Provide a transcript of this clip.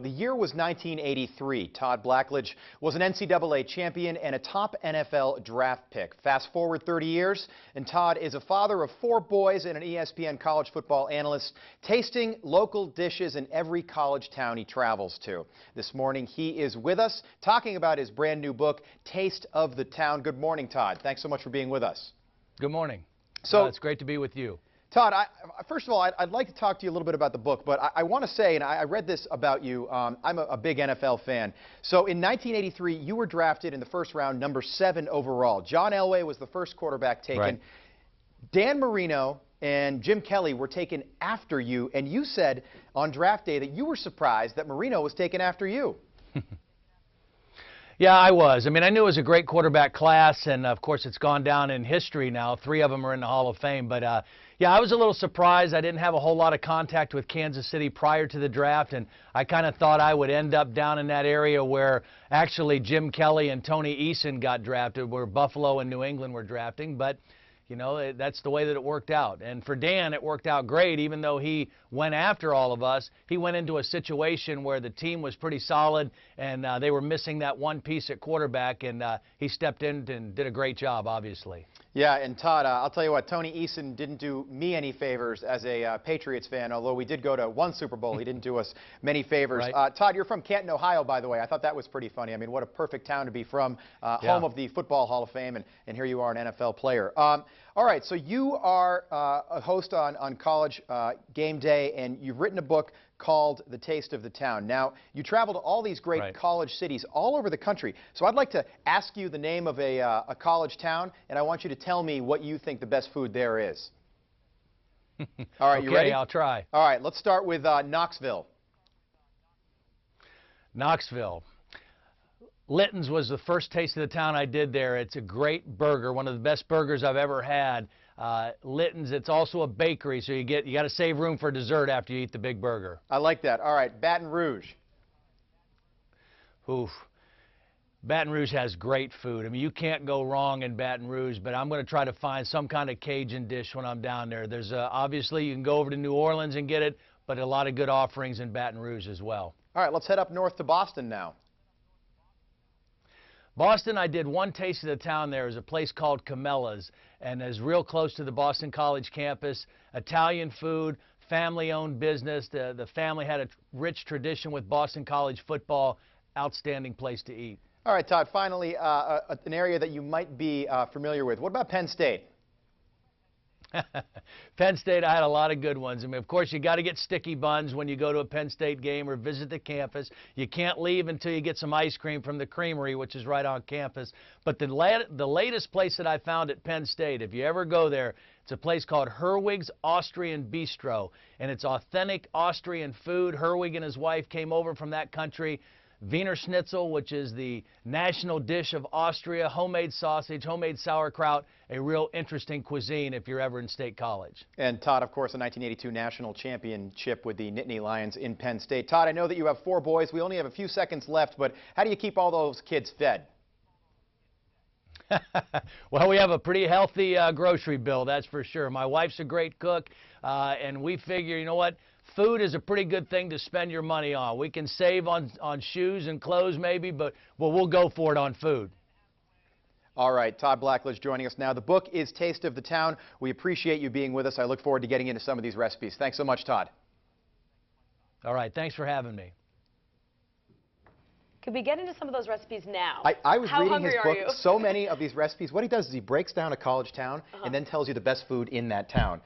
The year was 1983. Todd Blackledge was an NCAA champion and a top NFL draft pick. Fast forward 30 years, and Todd is a father of 4 boys and an ESPN college football analyst, tasting local dishes in every college town he travels to. This morning, he is with us talking about his brand new book, Taste of the Town. Good morning, Todd. Thanks so much for being with us. Good morning. So it's great to be with you. Todd, first of all, I'd like to talk to you a little bit about the book, but I want to say, and I read this about you, I'm a big NFL fan. So in 1983, you were drafted in the first round, number 7 overall. John Elway was the first quarterback taken. Right. Dan Marino and Jim Kelly were taken after you, and you said on draft day that you were surprised that Marino was taken after you. Yeah, I was. I mean, I knew it was a great quarterback class, and of course it's gone down in history now. 3 of them are in the Hall of Fame. But yeah, I was a little surprised. I didn't have a whole lot of contact with Kansas City prior to the draft, and I kind of thought I would end up down in that area where actually Jim Kelly and Tony Eason got drafted, where Buffalo and New England were drafting. But you know, that's the way that it worked out. And for Dan, it worked out great. Even though he went after all of us, he went into a situation where the team was pretty solid, and they were missing that one piece at quarterback, and he stepped in and did a great job, obviously. Yeah, and Todd, I'll tell you what, Tony Eason didn't do me any favors as a Patriots fan, although we did go to 1 Super Bowl. He didn't do us many favors. Right. Todd, you're from Canton, Ohio, by the way. I thought that was pretty funny. I mean, what a perfect town to be from, home of the Football Hall of Fame, and here you are, an NFL player. All right, so you are a host on College Game Day, and you've written a book called The Taste of the Town. Now, you travel to all these great college cities all over the country. So I'd like to ask you the name of a college town, and I want you to tell me what you think the best food there is. All right, you ready? Okay, I'll try. All right, let's start with Knoxville. Knoxville. Litton's was the first Taste of the Town I did there. It's a great burger, one of the best burgers I've ever had. Litton's, it's also a bakery, so you got to save room for dessert after you eat the big burger. I like that. All right, Baton Rouge. Oof. Baton Rouge has great food. I mean, you can't go wrong in Baton Rouge, but I'm going to try to find some kind of Cajun dish when I'm down there. There's obviously you can go over to New Orleans and get it, but a lot of good offerings in Baton Rouge as well. All right, let's head up north to Boston now. Boston, I did one Taste of the Town there. There's a place called Camella's, and is real close to the Boston College campus. Italian food, family-owned business. The family had a rich tradition with Boston College football. Outstanding place to eat. All right, Todd, finally, an area that you might be familiar with. What about Penn State? Penn State, I had a lot of good ones. I mean, of course, you got to get sticky buns when you go to a Penn State game or visit the campus. You can't leave until you get some ice cream from the creamery, which is right on campus. But the latest place that I found at Penn State, if you ever go there, it's a place called Herwig's Austrian Bistro, and it's authentic Austrian food. Herwig and his wife came over from that country. Wiener Schnitzel, which is the national dish of Austria, homemade sausage, homemade sauerkraut, a real interesting cuisine if you're ever in State College. And Todd, of course, the 1982 national championship with the Nittany Lions in Penn State. Todd, I know that you have 4 boys. We only have a few seconds left, but how do you keep all those kids fed? Well, we have a pretty healthy grocery bill, that's for sure. My wife's a great cook, and we figure, you know what? Food is a pretty good thing to spend your money on. We can save on shoes and clothes maybe, but we'll go for it on food. All right, Todd Blackledge joining us now. The book is Taste of the Town. We appreciate you being with us. I look forward to getting into some of these recipes. Thanks so much, Todd. All right, thanks for having me. Could we get into some of those recipes now? I was How reading his book, you? so many of these recipes. What he does is he breaks down a college town and then tells you the best food in that town.